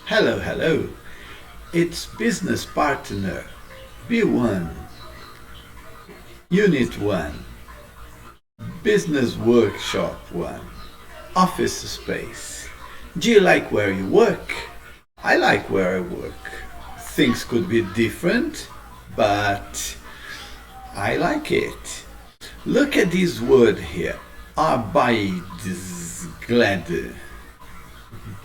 Hello, hello. It's business partner B1, Unit 1, Business Workshop 1, Office Space. Do you like where you work? I like where I work. Things could be different, but I like it. Look at this word here. Arbeidsglad.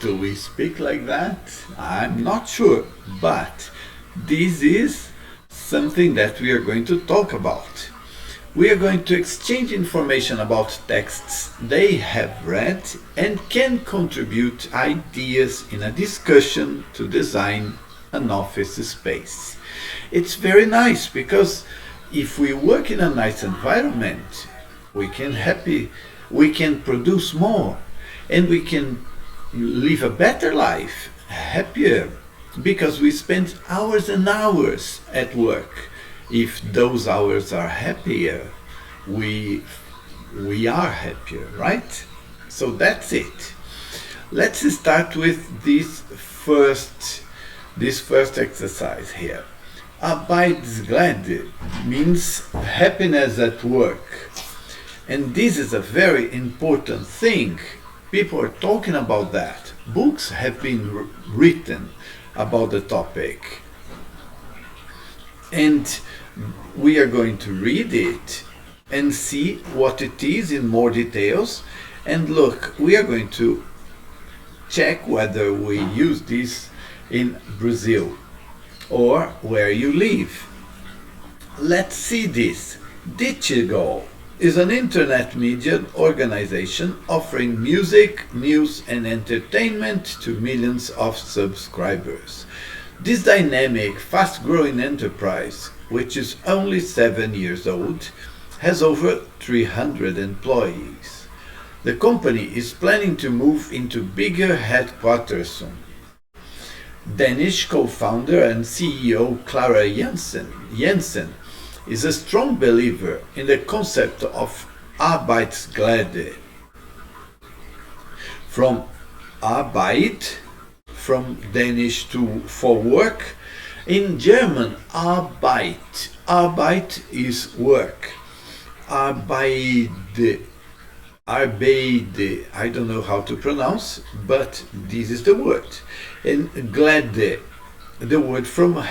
Do we speak like that? I'm not sure, but this is something that we are going to talk about. We are going to exchange information about texts they have read and can contribute ideas in a discussion to design an office space. It's very nice because if we work in a nice environment, we can produce more, and we can live a better life, happier, because we spend hours and hours at work. If those hours are happier, we are happier, right? So that's it. Let's start with this first exercise here. Arbeidsglad means happiness at work. And this is a very important thing. People are talking about that. Books have been written about the topic. And we are going to read it and see what it is in more details. And look, we are going to check whether we use this in Brazil or where you live. Let's see this. Digital is an internet media organization offering music, news and entertainment to millions of subscribers. This dynamic, fast-growing enterprise, which is only 7 years old, has over 300 employees. The company is planning to move into bigger headquarters soon. Danish co-founder and CEO Clara Jensen is a strong believer in the concept of arbeidsglad. From Arbeit, from Danish for work. In German, Arbeit. Arbeit is work. Arbeide. I don't know how to pronounce, but this is the word. And glad, the word for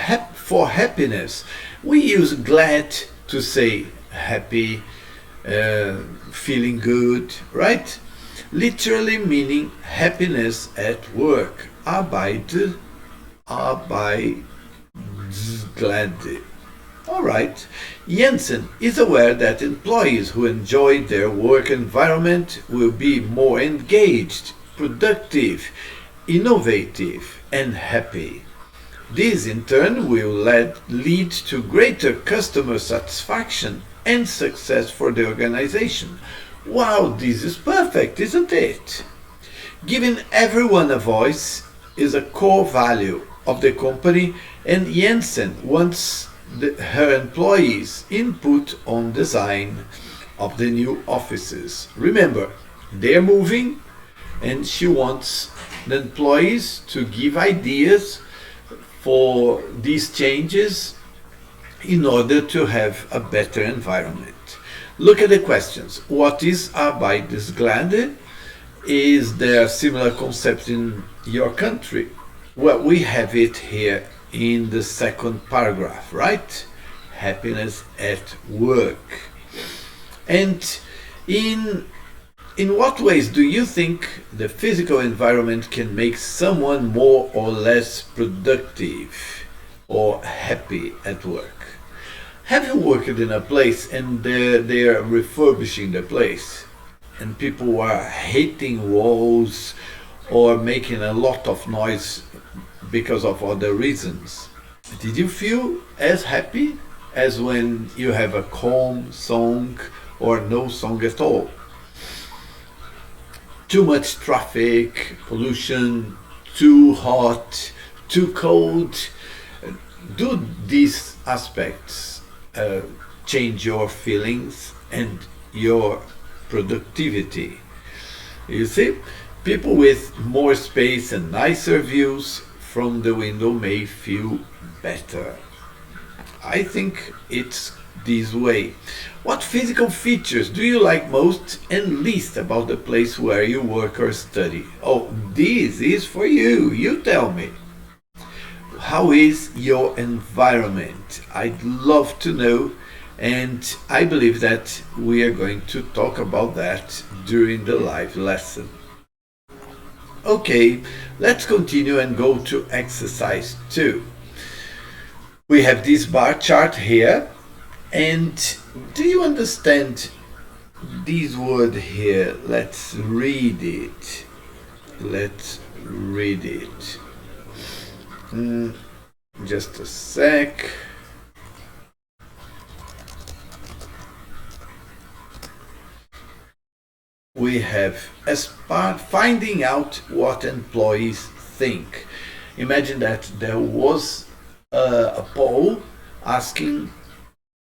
happiness. We use glad to say happy, feeling good, right? Literally meaning happiness at work. Arbeidsglad. Alright. Jensen is aware that employees who enjoy their work environment will be more engaged, productive, innovative, and happy. This in turn will lead to greater customer satisfaction and success for the organization. Wow, this is perfect, isn't it? Giving everyone a voice is a core value of the company, and Jensen wants her employees' input on design of the new offices. Remember, they're moving, and she wants the employees to give ideas for these changes in order to have a better environment. Look at the questions. What is arbeidsglad? Is there a similar concept in your country? Well, we have it here in the second paragraph, right? Happiness at work. And in what ways do you think the physical environment can make someone more or less productive or happy at work? Have you worked in a place and they are refurbishing the place and people are hating walls or making a lot of noise because of other reasons? Did you feel as happy as when you have a calm song or no song at all? Too much traffic, pollution, too hot, too cold. Do these aspects change your feelings and your productivity? You see, people with more space and nicer views from the window may feel better. I think it's this way. What physical features do you like most and least about the place where you work or study? Oh, this is for you. You tell me. How is your environment? I'd love to know, and I believe that we are going to talk about that during the live lesson. Okay, let's continue and go to exercise 2. We have this bar chart here, and do you understand this word here? Let's read it. Just a sec. We have as part finding out what employees think. Imagine that there was a poll asking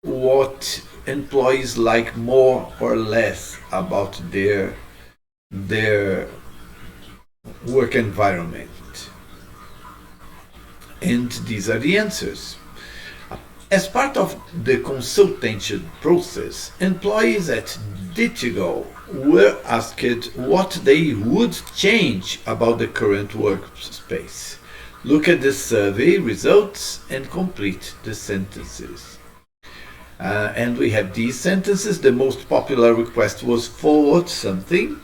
what employees like more or less about their work environment. And these are the answers. As part of the consultation process, employees at Ditigo were asked what they would change about the current workspace. Look at the survey results and complete the sentences. And we have these sentences. The most popular request was forward something.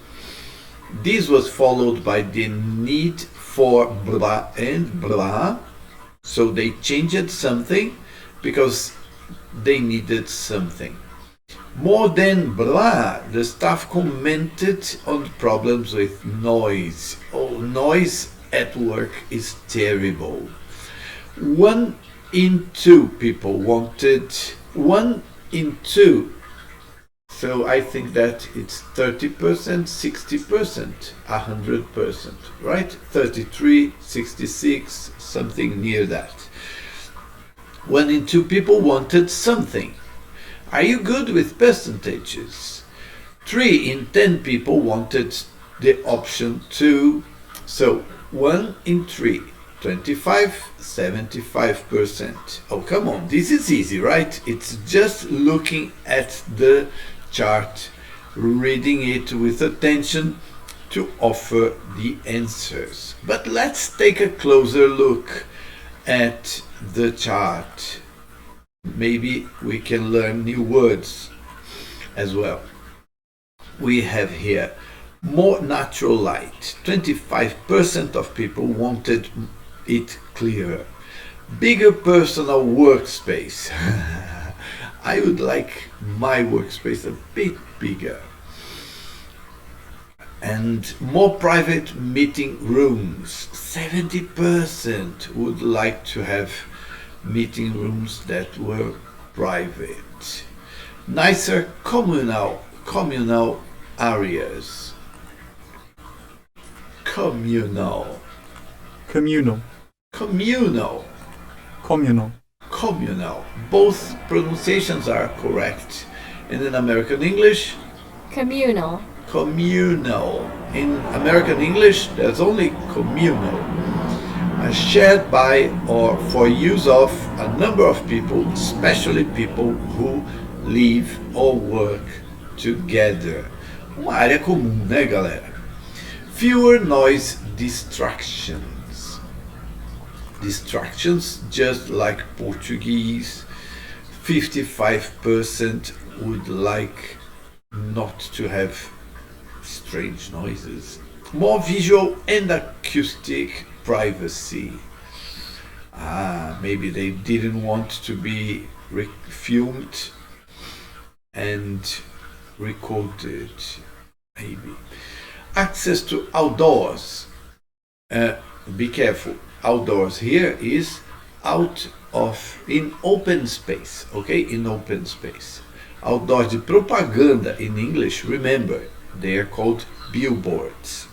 This was followed by the need for blah and blah. So they changed something because they needed something. More than blah, the staff commented on problems with noise. Oh, noise at work is terrible. 1 in 2 people wanted 1 in 2. So I think that it's 30%, 60%, 100%, right? 33, 66, something near that. 1 in 2 people wanted something. Are you good with percentages? 3 in 10 people wanted the option 2. So 1 in 3, 25, 75%. Oh, come on, this is easy, right? It's just looking at the chart, reading it with attention to offer the answers. But let's take a closer look at the chart. Maybe we can learn new words as well. We have here more natural light. 25% of people wanted it clearer. Bigger personal workspace. I would like my workspace a bit bigger. And more private meeting rooms. 70% would like to have meeting rooms that were private. Nicer communal areas. Communal. Both pronunciations are correct. And in American English, Communal. In American English, there's only communal. Shared by or for use of a number of people, especially people who live or work together. Uma área comum, né, galera? Fewer noise distractions. Distractions, just like Portuguese. 55% would like not to have strange noises. More visual and acoustic privacy. Maybe they didn't want to be filmed and recorded. Maybe. Access to outdoors. Be careful. Outdoors here is in open space. Okay, in open space. Outdoors de propaganda in English, remember, they are called billboards.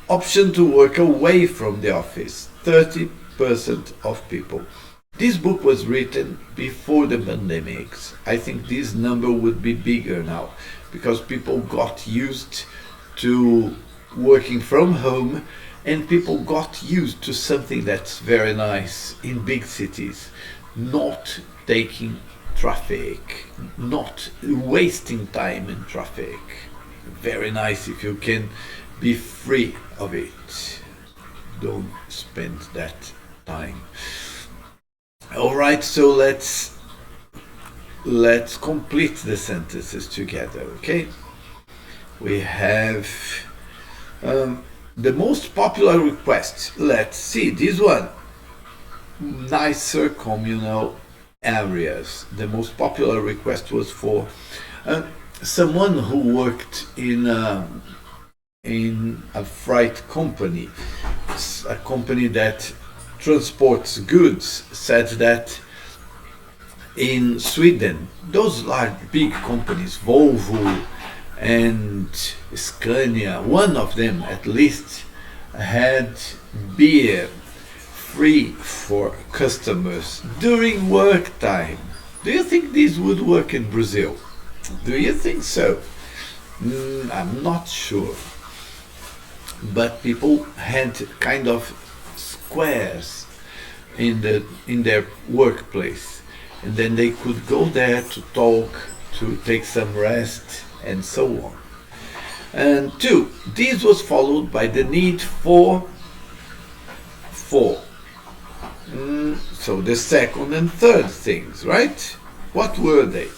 Option to work away from the office. 30% of people. This book was written before the pandemics. I think this number would be bigger now because people got used to working from home And people got used to something that's very nice in big cities, not taking traffic, not wasting time in traffic. Very nice if you can be free of it. Don't spend that time. All right, so let's complete the sentences together, okay? We have the most popular request. Let's see this one. Nicer communal areas. The most popular request was for someone who worked in a freight company, a company that transports goods, said that in Sweden, those large big companies, Volvo and Scania, one of them at least, had beer free for customers during work time. Do you think this would work in Brazil? Do you think so? I'm not sure. But people had kind of squares in their workplace, and then they could go there to talk, to take some rest, and so on. And two, this was followed by the need for so the second and third things, right? What were they?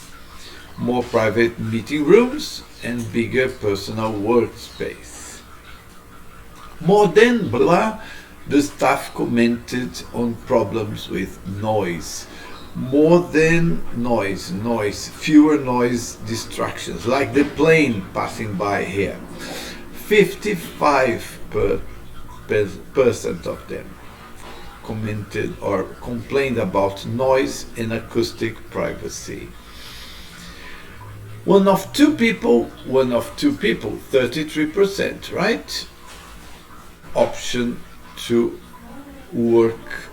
More private meeting rooms and bigger personal workspace. More than blah, the staff commented on problems with noise. More than noise, fewer noise distractions, like the plane passing by here. 55% of them commented or complained about noise and acoustic privacy. One of two people, 33%, right? Option to work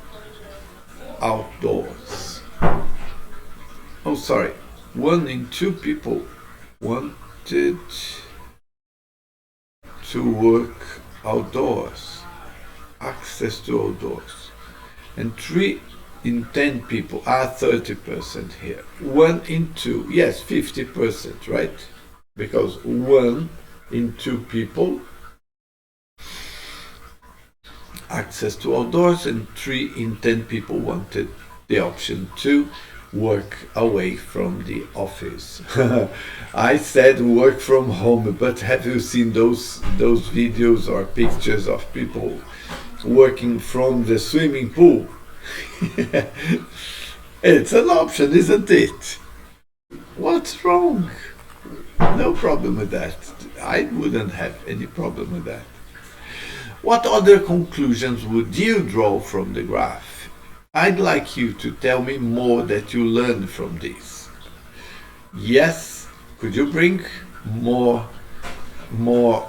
outdoors. Oh, sorry. 1 in 2 people wanted to work outdoors, access to outdoors. And 3 in 10 people, 30% here. 1 in 2, yes, 50%, right? Because 1 in 2 people access to outdoors, and 3 in 10 people wanted the option to work away from the office. I said work from home, but have you seen those videos or pictures of people working from the swimming pool? It's an option, isn't it? What's wrong? No problem with that. I wouldn't have any problem with that. What other conclusions would you draw from the graph? I'd like you to tell me more that you learned from this. Yes, could you bring more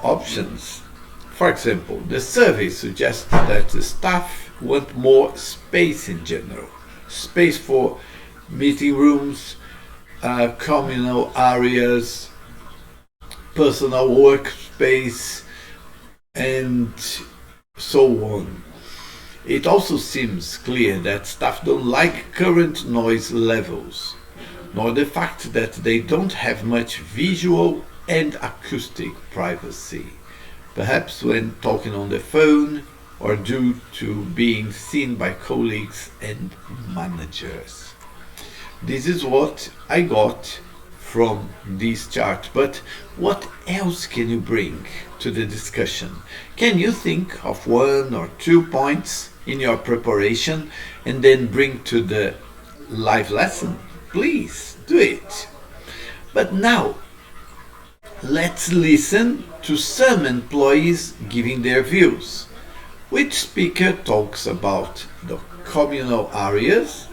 options? For example, the survey suggests that the staff want more space in general. Space for meeting rooms, communal areas, personal workspace, and so on. It also seems clear that staff don't like current noise levels, nor the fact that they don't have much visual and acoustic privacy, perhaps when talking on the phone or due to being seen by colleagues and managers. This is what I got from this chart, but what else can you bring to the discussion? Can you think of 1 or 2 points in your preparation and then bring to the live lesson? Please do it. But now, let's listen to some employees giving their views. Which speaker talks about the communal areas,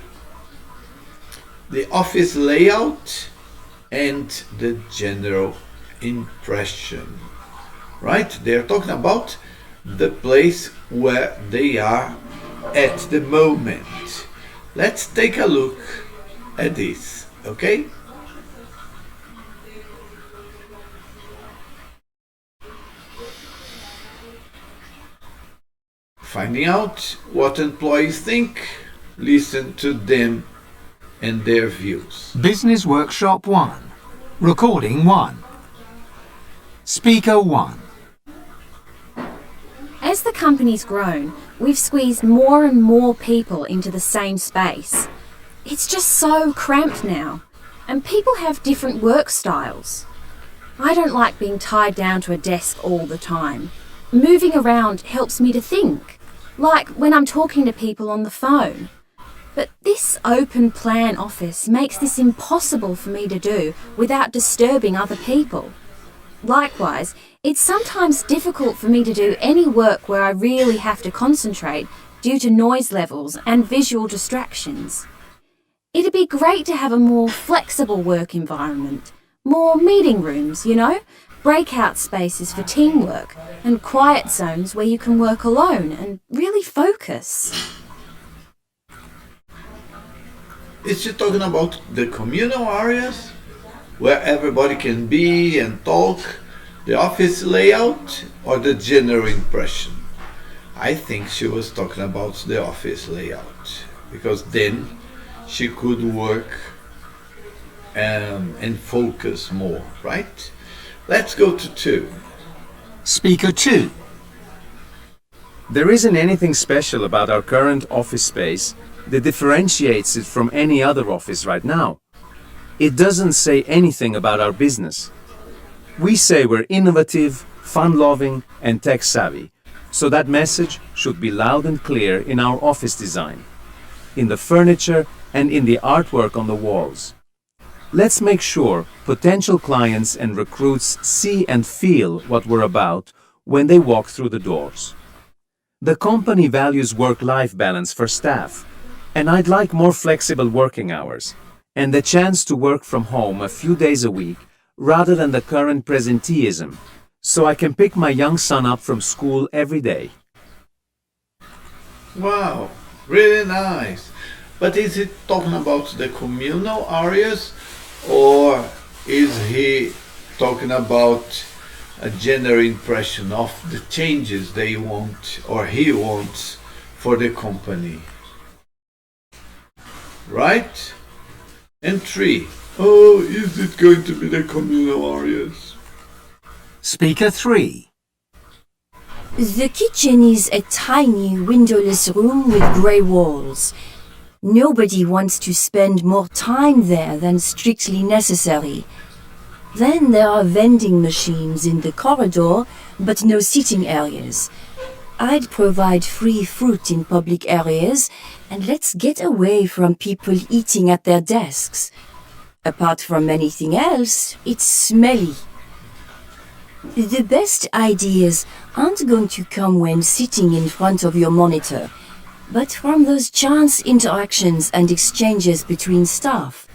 the office layout, and the general impression? Right? They're talking about the place where they are at the moment. Let's take a look at this, okay? finding out what employees think, listen to them and their views. Business Workshop 1. Recording 1. Speaker 1. As the company's grown, we've squeezed more and more people into the same space. It's just so cramped now, and people have different work styles. I don't like being tied down to a desk all the time. Moving around helps me to think, like when I'm talking to people on the phone. But this open plan office makes this impossible for me to do without disturbing other people. Likewise, it's sometimes difficult for me to do any work where I really have to concentrate due to noise levels and visual distractions. It'd be great to have a more flexible work environment, more meeting rooms, breakout spaces for teamwork, and quiet zones where you can work alone and really focus. Is she talking about the communal areas where everybody can be and talk, the office layout, or the general impression? I think she was talking about the office layout, because then she could work and focus more, right? Let's go to 2. Speaker 2. There isn't anything special about our current office space that differentiates it from any other office right now. It doesn't say anything about our business. We say we're innovative, fun-loving, and tech-savvy, so that message should be loud and clear in our office design, in the furniture, and in the artwork on the walls. Let's make sure potential clients and recruits see and feel what we're about when they walk through the doors. The company values work-life balance for staff, and I'd like more flexible working hours and the chance to work from home a few days a week rather than the current presenteeism, so I can pick my young son up from school every day. Wow, really nice. But is he talking about the communal areas, or is he talking about a general impression of the changes they want or he wants for the company? Right? And 3. Oh, is it going to be the communal areas? Speaker 3. The kitchen is a tiny windowless room with grey walls. Nobody wants to spend more time there than strictly necessary. Then there are vending machines in the corridor, but no sitting areas. I'd provide free fruit in public areas, and let's get away from people eating at their desks. Apart from anything else, it's smelly. The best ideas aren't going to come when sitting in front of your monitor, but from those chance interactions and exchanges between staff.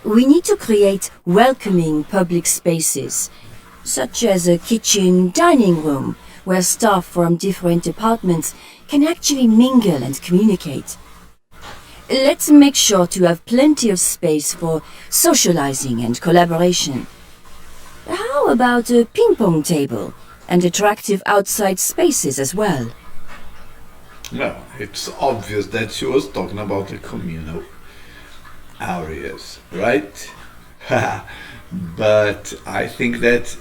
We need to create welcoming public spaces, such as a kitchen dining room, where staff from different departments can actually mingle and communicate. Let's make sure to have plenty of space for socializing and collaboration. How about a ping-pong table and attractive outside spaces as well? Well, it's obvious that she was talking about the communal areas, right? But I think that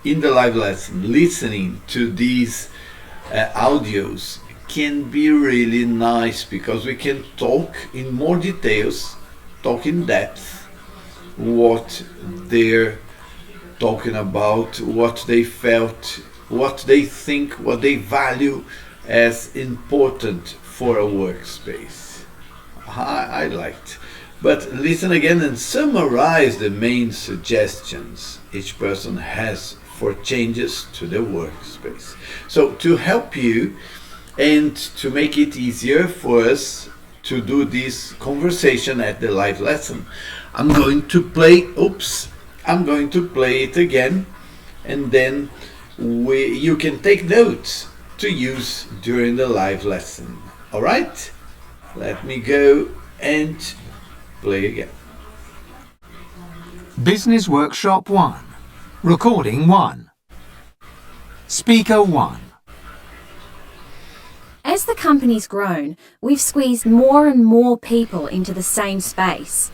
in the live lesson, listening to these audios can be really nice, because we can talk in more details, talk in depth what they're talking about, what they felt, what they think, what they value as important for a workspace. I liked. But listen again and summarize the main suggestions each person has for changes to the workspace. So to help you and to make it easier for us to do this conversation at the live lesson, I'm going to play it again, and then you can take notes to use during the live lesson. All right? Let me go and play again. Business Workshop 1. Recording 1. Speaker 1. As the company's grown, we've squeezed more and more people into the same space.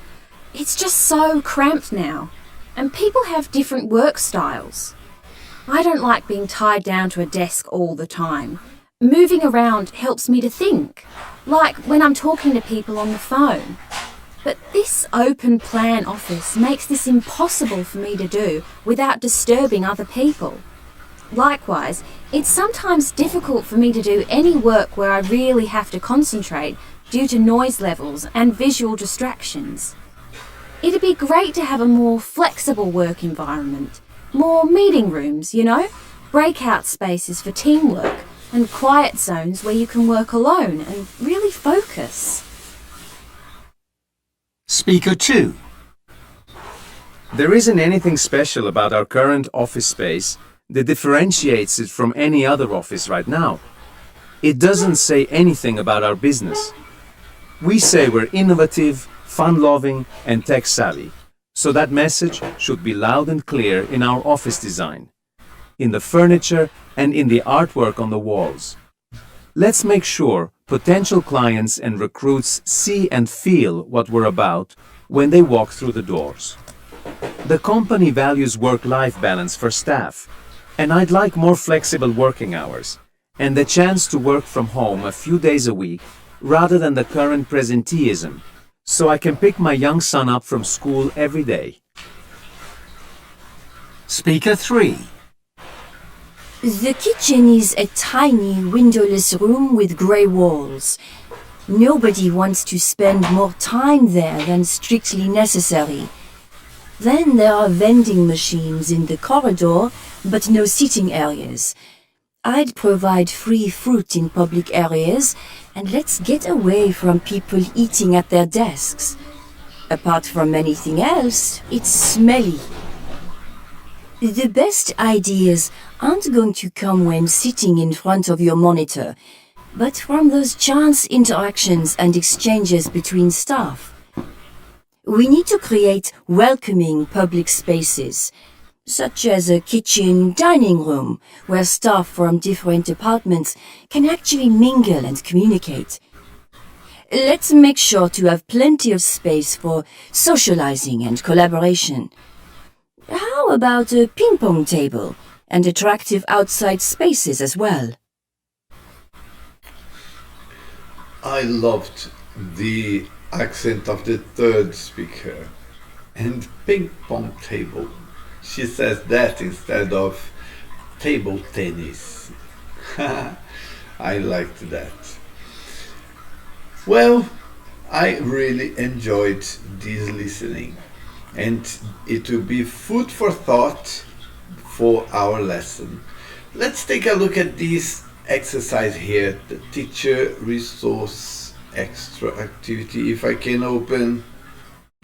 It's just so cramped now, and people have different work styles. I don't like being tied down to a desk all the time. Moving around helps me to think, like when I'm talking to people on the phone. But this open plan office makes this impossible for me to do without disturbing other people. Likewise, it's sometimes difficult for me to do any work where I really have to concentrate due to noise levels and visual distractions. It'd be great to have a more flexible work environment, more meeting rooms, breakout spaces for teamwork, and quiet zones where you can work alone and really focus. Speaker 2. There isn't anything special about our current office space that differentiates it from any other office right now. It doesn't say anything about our business. We say we're innovative, fun-loving, and tech-savvy, so that message should be loud and clear in our office design, in the furniture, and in the artwork on the walls. Let's make sure potential clients and recruits see and feel what we're about when they walk through the doors. The company values work-life balance for staff, and I'd like more flexible working hours and the chance to work from home a few days a week rather than the current presenteeism, so I can pick my young son up from school every day. Speaker 3. The kitchen is a tiny windowless room with grey walls. Nobody wants to spend more time there than strictly necessary. Then there are vending machines in the corridor, but no seating areas. I'd provide free fruit in public areas, and let's get away from people eating at their desks. Apart from anything else, it's smelly. The best ideas aren't going to come when sitting in front of your monitor, but from those chance interactions and exchanges between staff. We need to create welcoming public spaces, such as a kitchen dining room where staff from different departments can actually mingle and communicate. Let's make sure to have plenty of space for socializing and collaboration. How about a ping-pong table and attractive outside spaces as well? I loved the accent of the third speaker. And ping pong table. She says that instead of table tennis. I liked that. Well, I really enjoyed this listening, and it will be food for thought for our lesson. Let's take a look at this exercise here, the teacher resource extra activity. If I can open,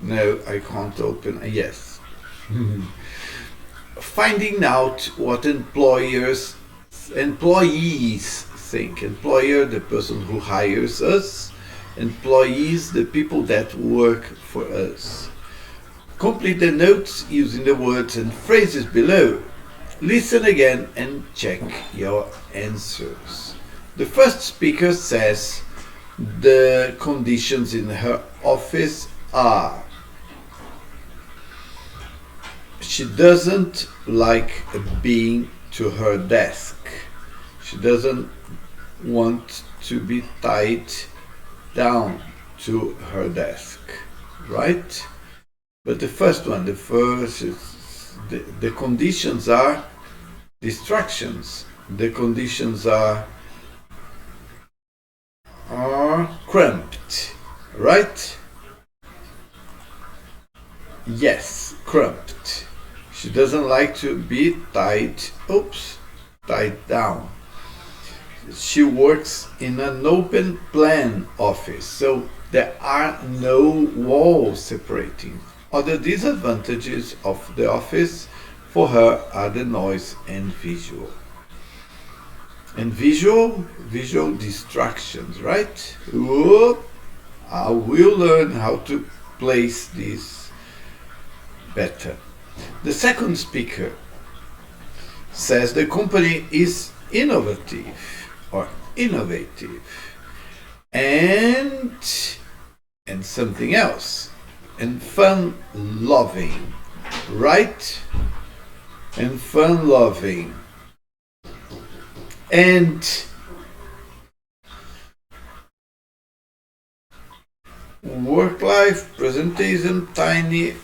no, I can't open, yes. Finding out what employees think. Employer, the person who hires us. Employees, the people that work for us. Complete the notes using the words and phrases below. Listen again and check your answers. The first speaker says the conditions in her office are: she doesn't like being to her desk. She doesn't want to be tied down to her desk, right? But the first one, the conditions are distractions. The conditions are cramped, right? Yes, cramped. She doesn't like to be tied down. She works in an open plan office, so there are no walls separating. Other disadvantages of the office for her are the noise and visual. And visual distractions, right? I will learn how to place this better. The second speaker says the company is innovative, or innovative, and something else, and fun-loving, right? And fun-loving, and work-life, presentation, tiny,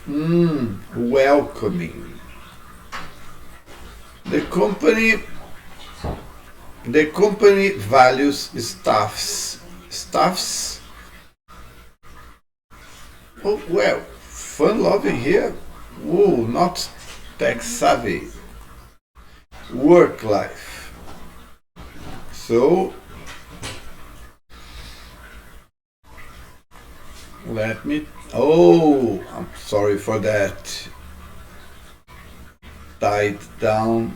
welcoming. The company values staffs. Oh well, fun-loving here. Oh, not tech-savvy. Work-life. So I'm sorry for that. Tied down,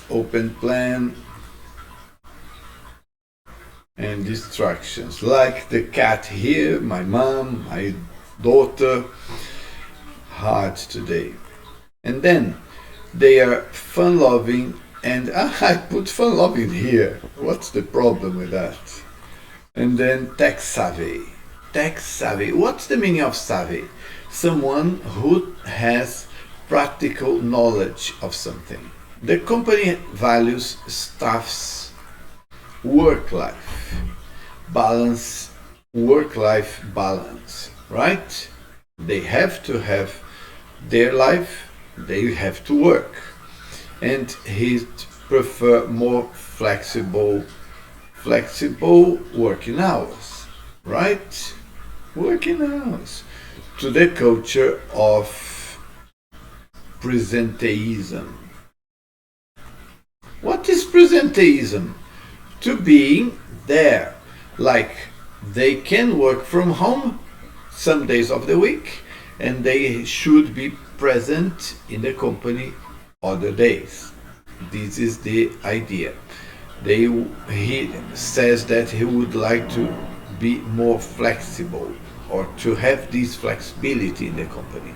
open plan, and distractions. Like the cat here, my mom, my daughter, hard today. And then they are fun-loving, and I put fun-loving here. What's the problem with that? And then tech-savvy. Tech-savvy. What's the meaning of savvy? Someone who has practical knowledge of something. The company values staff's work-life balance, right? They have to have their life, they have to work. And he'd prefer more flexible working hours, right? Working hours. To the culture of presenteeism. What is presenteeism? To being there. Like they can work from home some days of the week and they should be present in the company other days. This is the idea. He says that he would like to be more flexible or to have this flexibility in the company.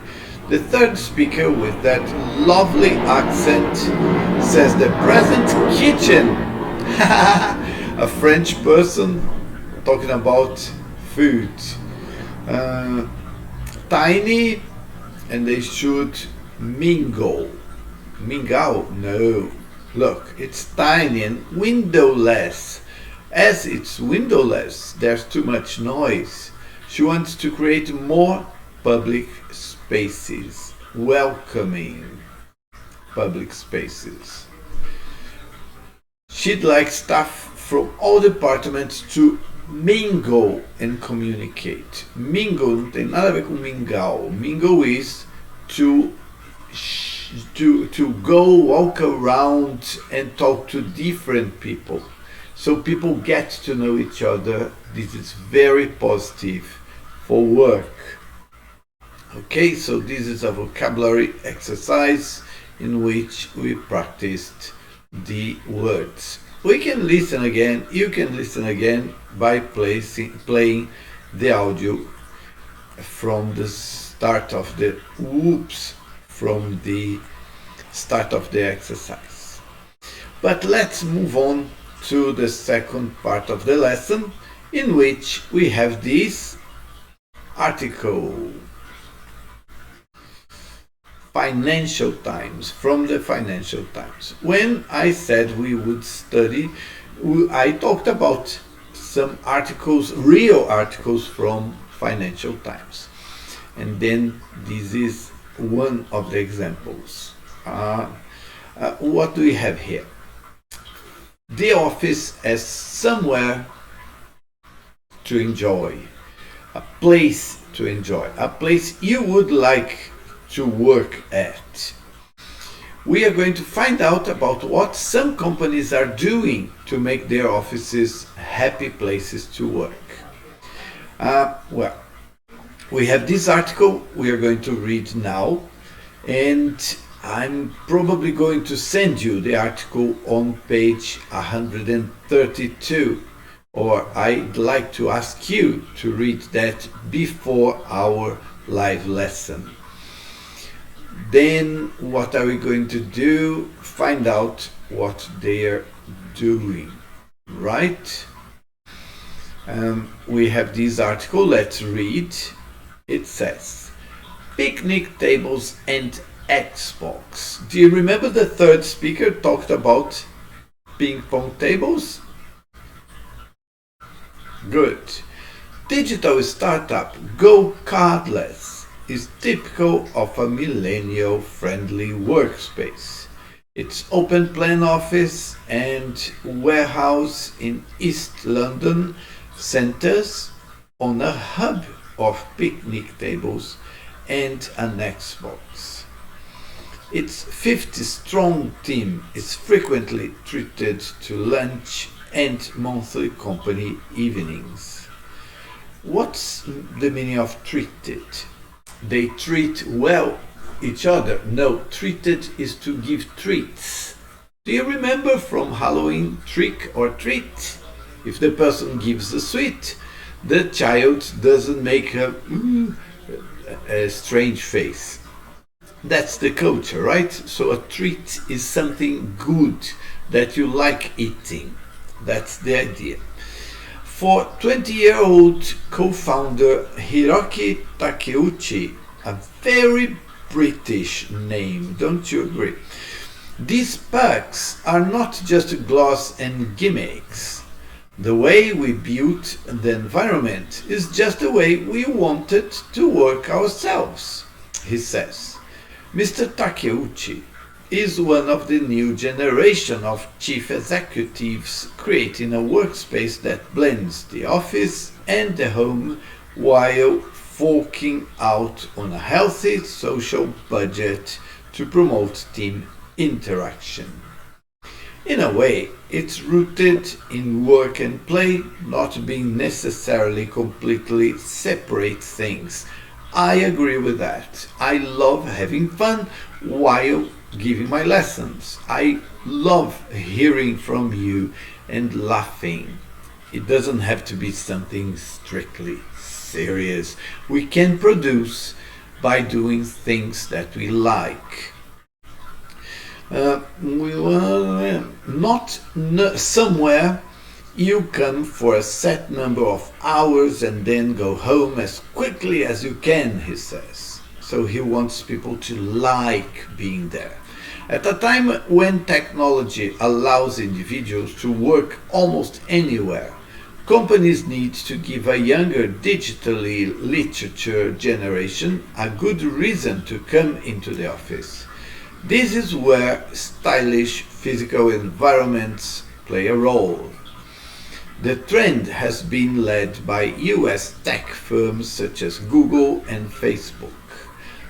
The third speaker with that lovely accent says the present kitchen. A French person talking about food. Tiny, and they should mingle. Mingle? No. Look, it's tiny and windowless. As it's windowless, there's too much noise. She wants to create more public spaces, welcoming public spaces. She'd like staff from all departments to mingle and communicate. Mingle não tem nada a ver com mingle. Mingle is to go walk around and talk to different people. So people get to know each other. This is very positive for work. Okay, so this is a vocabulary exercise in which we practiced the words. We can listen again, you can listen again by playing the audio from the start of the exercise. But let's move on to the second part of the lesson, in which we have this article. Financial Times, from the Financial Times. When I said we would study, I talked about some articles, real articles from Financial Times. And then this is one of the examples. What do we have here? The office as somewhere to enjoy, a place to enjoy, a place you would like to work at. We are going to find out about what some companies are doing to make their offices happy places to work. We have this article we are going to read now, and I'm probably going to send you the article on page 132, or I'd like to ask you to read that before our live lesson. Then what are we going to do? Find out what they are doing. right? We have this article, let's read. It says, picnic tables and Xbox. Do you remember the third speaker talked about ping pong tables? Good. Digital startup Go Cardless is typical of a millennial-friendly workspace. Its open plan office and warehouse in East London centers on a hub of picnic tables and an Xbox. Its 50-strong team is frequently treated to lunch and monthly company evenings. What's the meaning of treated? They treat well each other. No, treated is to give treats. Do you remember from Halloween, trick or treat? If the person gives a sweet, the child doesn't make a strange face. That's the culture, right? So a treat is something good that you like eating. That's the idea. For 20-year-old co-founder Hiroki Takeuchi, a very British name, don't you agree? These perks are not just gloss and gimmicks. The way we built the environment is just the way we wanted to work ourselves, he says. Mr. Takeuchi is one of the new generation of chief executives creating a workspace that blends the office and the home while forking out on a healthy social budget to promote team interaction. In a way, it's rooted in work and play, not being necessarily completely separate things. I agree with that. I love having fun while giving my lessons. I love hearing from you and laughing. It doesn't have to be something strictly serious. We can produce by doing things that we like. Somewhere you come for a set number of hours and then go home as quickly as you can, he says. So he wants people to like being there. At a time when technology allows individuals to work almost anywhere, companies need to give a younger digitally literate generation a good reason to come into the office. This is where stylish physical environments play a role. The trend has been led by US tech firms such as Google and Facebook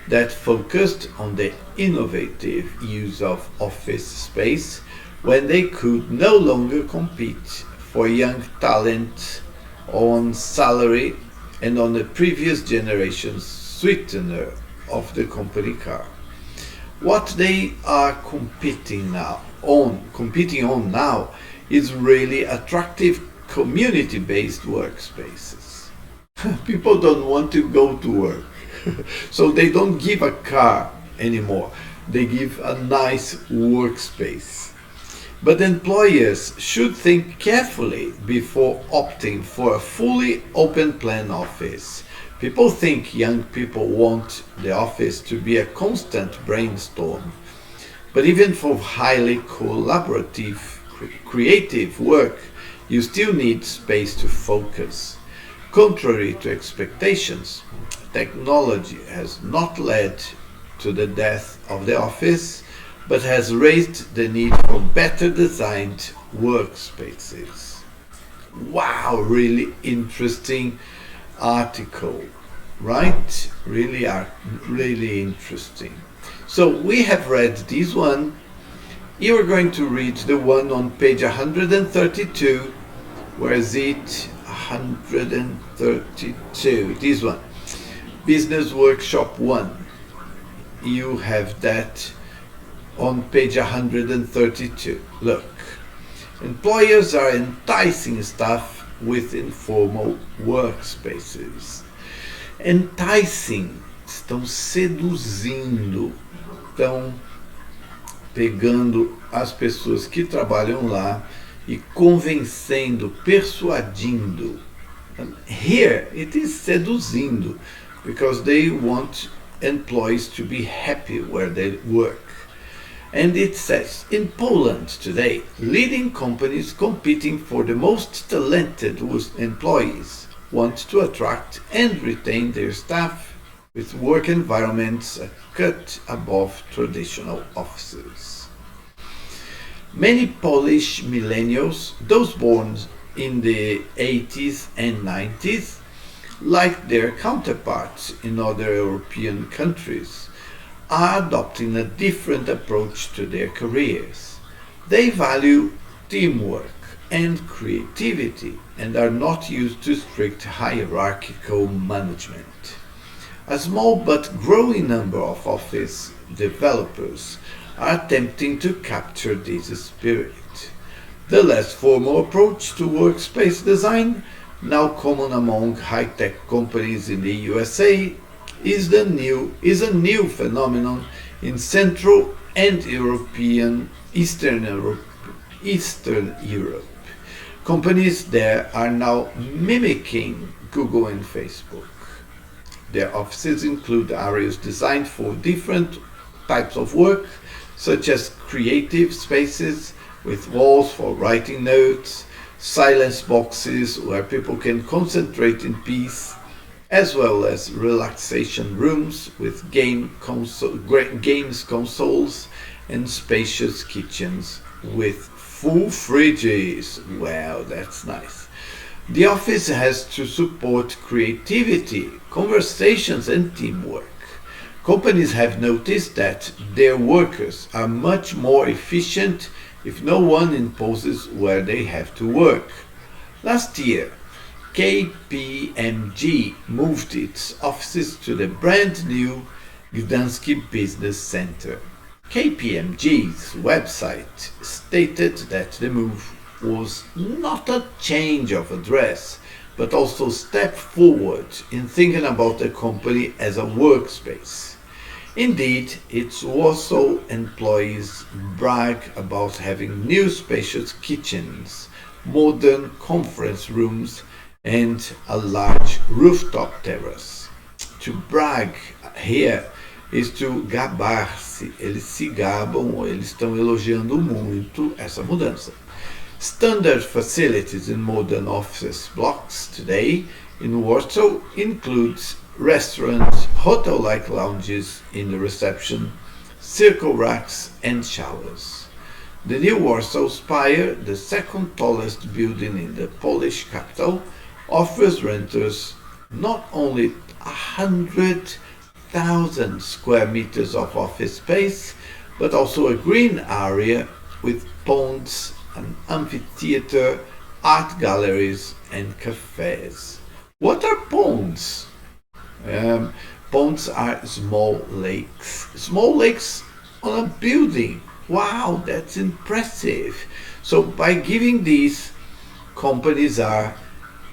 that focused on the innovative use of office space when they could no longer compete for young talent on salary and on the previous generation's sweetener of the company car. What they are competing on now is really attractive community-based workspaces. People don't want to go to work, so they don't give a car anymore. They give a nice workspace. But employers should think carefully before opting for a fully open plan office. People think young people want the office to be a constant brainstorm. But even for highly collaborative, creative work, you still need space to focus. Contrary to expectations, technology has not led to the death of the office, but has raised the need for better designed workspaces. Wow, really interesting article, right? Really interesting. So we have read this one. You are going to read the one on page 132. Where is it? 132. This one. Business Workshop 1. You have that on page 132. Look. Employers are enticing staff with informal workspaces. Enticing, estão seduzindo, estão pegando as pessoas que trabalham lá e convencendo, persuadindo. Here it is seduzindo, because they want employees to be happy where they work. And it says, in Poland today, leading companies competing for the most talented employees want to attract and retain their staff with work environments a cut above traditional offices. Many Polish millennials, those born in the 80s and 90s, like their counterparts in other European countries, are adopting a different approach to their careers. They value teamwork and creativity and are not used to strict hierarchical management. A small but growing number of office developers are attempting to capture this spirit. The less formal approach to workspace design, now common among high-tech companies in the USA, is a new phenomenon in Central and Eastern Europe. Companies there are now mimicking Google and Facebook. Their offices include areas designed for different types of work, such as creative spaces with walls for writing notes, silence boxes where people can concentrate in peace, as well as relaxation rooms with games consoles and spacious kitchens with full fridges. Wow, that's nice. The office has to support creativity, conversations and teamwork. Companies have noticed that their workers are much more efficient if no one imposes where they have to work. Last year, KPMG moved its offices to the brand new Gdańsk Business Center. KPMG's website stated that the move was not a change of address, but also a step forward in thinking about the company as a workspace. Indeed, its Warsaw employees brag about having new spacious kitchens, modern conference rooms, and a large rooftop terrace. To brag here is to gabar-se. Eles se gabam, ou eles estão elogiando muito essa mudança. Standard facilities in modern office blocks today in Warsaw includes restaurants, hotel-like lounges in the reception, circle racks and showers. The new Warsaw Spire, the second tallest building in the Polish capital, offers renters not only 100,000 square meters of office space, but also a green area with ponds, an amphitheater, art galleries and cafes. What are ponds? Ponds are small lakes. Small lakes on a building. Wow, that's impressive. So by giving these, companies are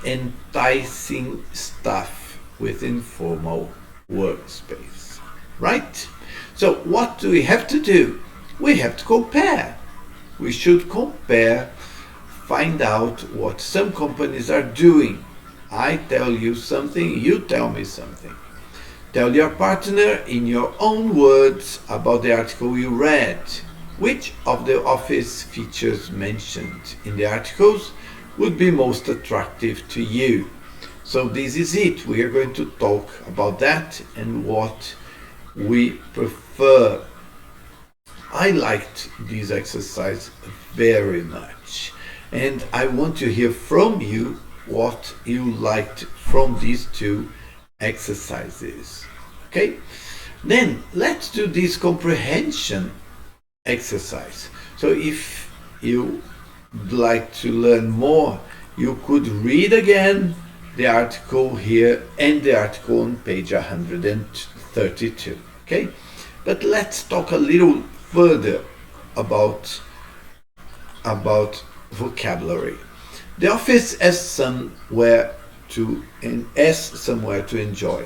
enticing staff with informal workspace, right? So what do we have to do? We have to compare. We should compare, find out what some companies are doing. I tell you something, you tell me something. Tell your partner in your own words about the article you read. Which of the office features mentioned in the articles would be most attractive to you? So this is it. We are going to talk about that and what we prefer. I liked this exercise very much, and I want to hear from you what you liked from these two exercises. Okay? Then let's do this comprehension exercise. So if you would like to learn more, you could read again the article here and the article on page 132. Okay? But let's talk a little further about vocabulary. The office as somewhere to enjoy.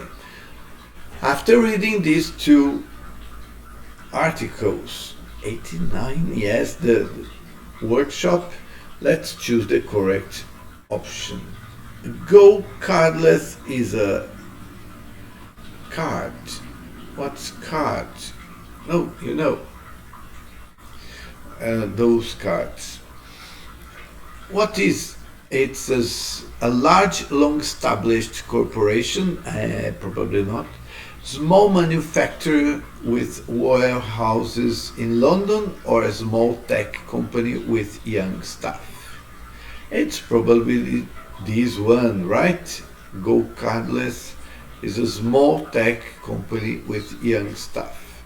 After reading these two articles, 89, yes, the workshop Let's choose the correct option. Go cardless is a card. What's card? No, you know. Those cards. What is? It's a large, long-established corporation, probably not. Small manufacturer with warehouses in London, or a small tech company with young staff. It's probably this one, right? Go cardless is a small tech company with young staff.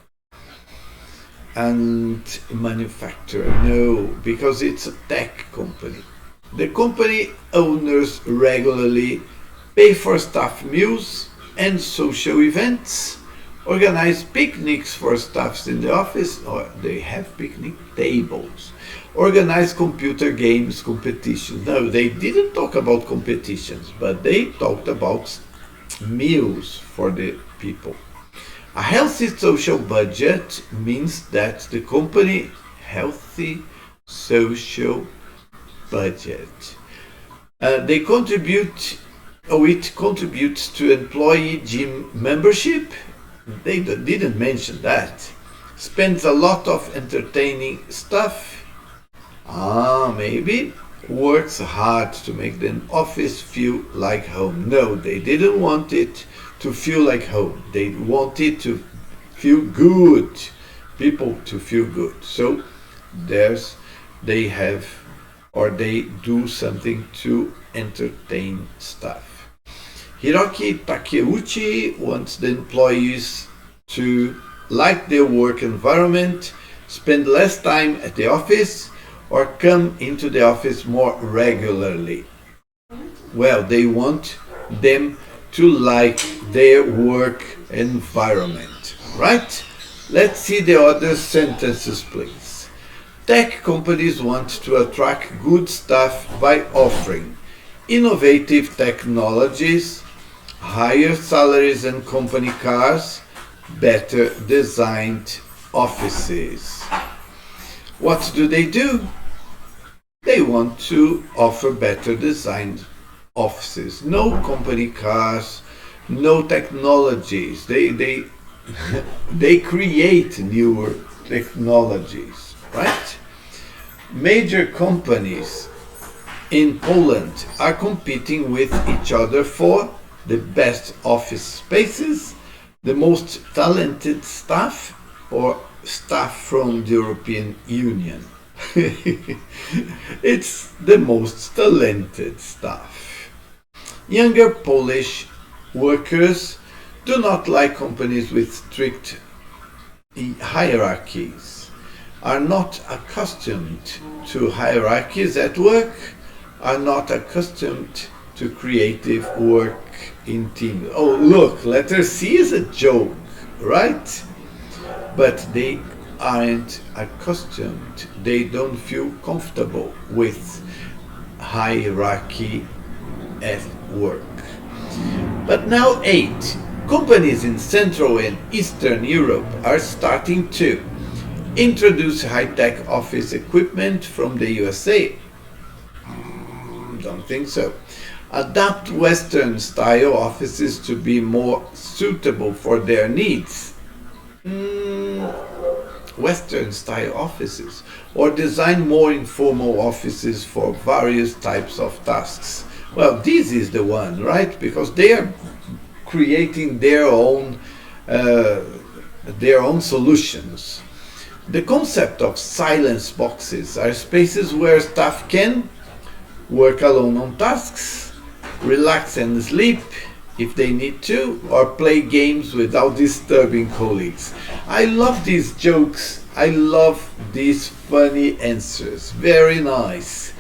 And manufacturer, no, because it's a tech company. The company owners regularly pay for staff meals and social events, organize picnics for staffs in the office, or they have picnic tables, organize computer games competitions. No, they didn't talk about competitions, but they talked about meals for the people. A healthy social budget means that the company healthy social budget. It contributes to employee gym membership. They didn't mention that. Spends a lot of entertaining stuff. Maybe works hard to make the office feel like home. No, they didn't want it to feel like home. They wanted to feel good, people to feel good. So they do something to entertain staff. Hiroki Takeuchi wants the employees to like their work environment, spend less time at the office, or come into the office more regularly. Well, they want them to like their work environment, right? Let's see the other sentences, please. Tech companies want to attract good staff by offering innovative technologies, higher salaries and company cars, better designed offices. What do? They want to offer better designed offices. No company cars, no technologies. They create newer technologies, right? Major companies in Poland are competing with each other for the best office spaces, the most talented staff, or staff from the European Union. It's the most talented staff. Younger Polish workers do not like companies with strict hierarchies, are not accustomed to hierarchies at work, are not accustomed to creative work in teams. Oh, look, letter C is a joke, right? But they aren't accustomed, they don't feel comfortable with hierarchy at work. But now 8. Companies in Central and Eastern Europe are starting to introduce high-tech office equipment from the USA. Don't think so. Adapt Western-style offices to be more suitable for their needs. Western-style offices. Or design more informal offices for various types of tasks. Well, this is the one, right? Because they are creating their own solutions. The concept of silence boxes are spaces where staff can work alone on tasks, relax and sleep if they need to, or play games without disturbing colleagues. I love these jokes. I love these funny answers. Very nice.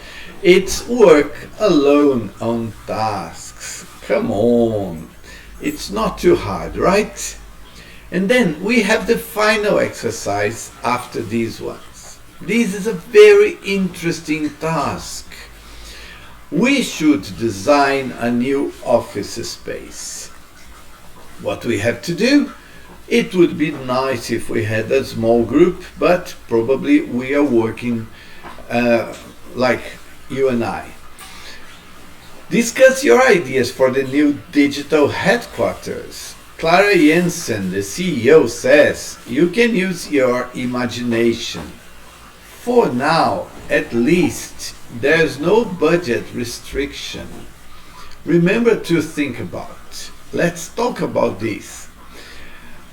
It's work alone on tasks. Come on. It's not too hard, right? And then we have the final exercise after these ones. This is a very interesting task. We should design a new office space. What we have to do? It would be nice if we had a small group, but probably we are working like you and I. Discuss your ideas for the new digital headquarters. Clara Jensen, the CEO, says you can use your imagination. For now, at least, there's no budget restriction. Remember to think about. Let's talk about this.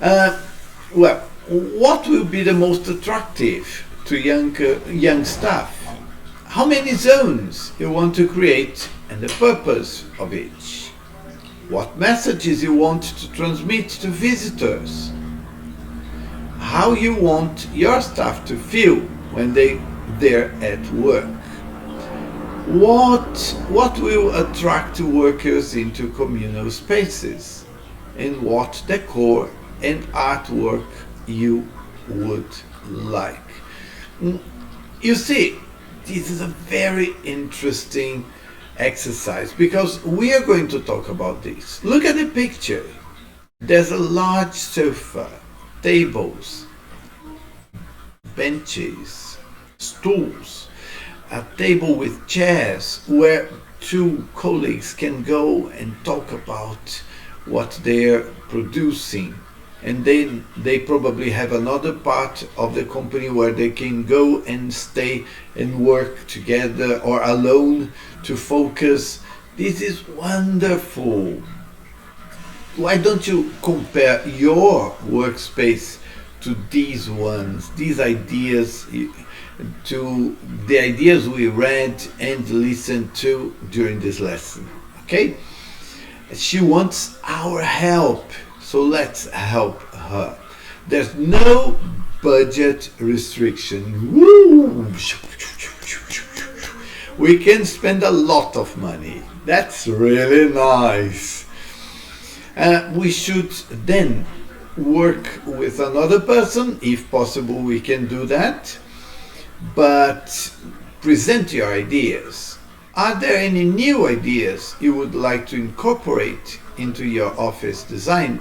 Well, what will be the most attractive to young staff? How many zones you want to create and the purpose of each? What messages you want to transmit to visitors? How you want your staff to feel when they're at work? What will attract workers into communal spaces? And what decor and artwork you would like? You see, this is a very interesting exercise because we are going to talk about this. Look at the picture. There's a large sofa, tables, benches, stools, a table with chairs where two colleagues can go and talk about what they're producing. And then they probably have another part of the company where they can go and stay and work together or alone to focus. This is wonderful. Why don't you compare your workspace to these ones, these ideas, to the ideas we read and listened to during this lesson? Okay? She wants our help. So let's help her. There's no budget restriction. Woo! We can spend a lot of money. That's really nice. We should then work with another person. If possible, we can do that. But present your ideas. Are there any new ideas you would like to incorporate into your office design?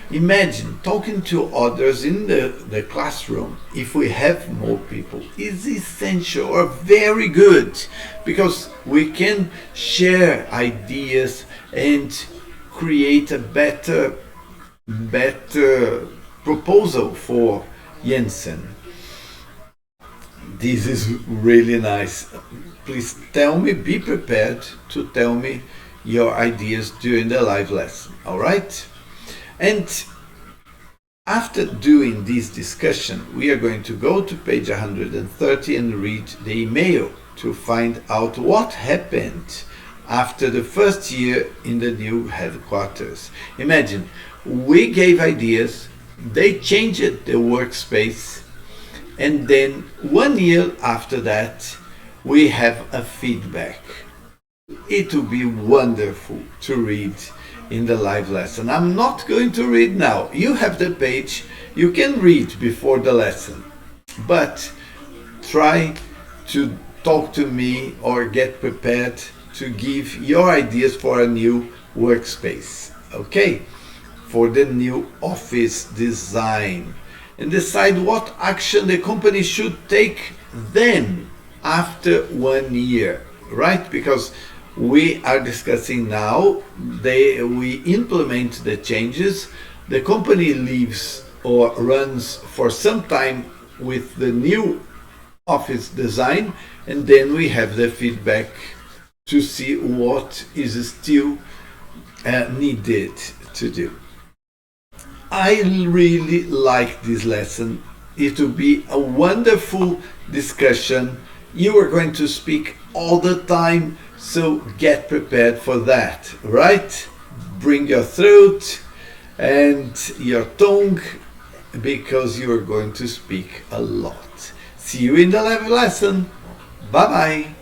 Imagine talking to others in the classroom, if we have more people, is essential or very good because we can share ideas and create a better proposal for Jensen. This is really nice. Please tell me, be prepared to tell me your ideas during the live lesson, all right? And after doing this discussion, we are going to go to page 130 and read the email to find out what happened after the first year in the new headquarters. Imagine, we gave ideas, they changed the workspace, and then 1 year after that, we have a feedback. It will be wonderful to read in the live lesson. I'm not going to read now. You have the page. You can read before the lesson. But try to talk to me or get prepared to give your ideas for a new workspace. Okay? For the new office design. And decide what action the company should take then after 1 year. Right? Because we are discussing now, we implement the changes, the company leaves or runs for some time with the new office design, and then we have the feedback to see what is still needed to do. I really like this lesson. It will be a wonderful discussion. You are going to speak all the time, so get prepared for that, right? Bring your throat and your tongue because you are going to speak a lot. See you in the live lesson. Bye bye.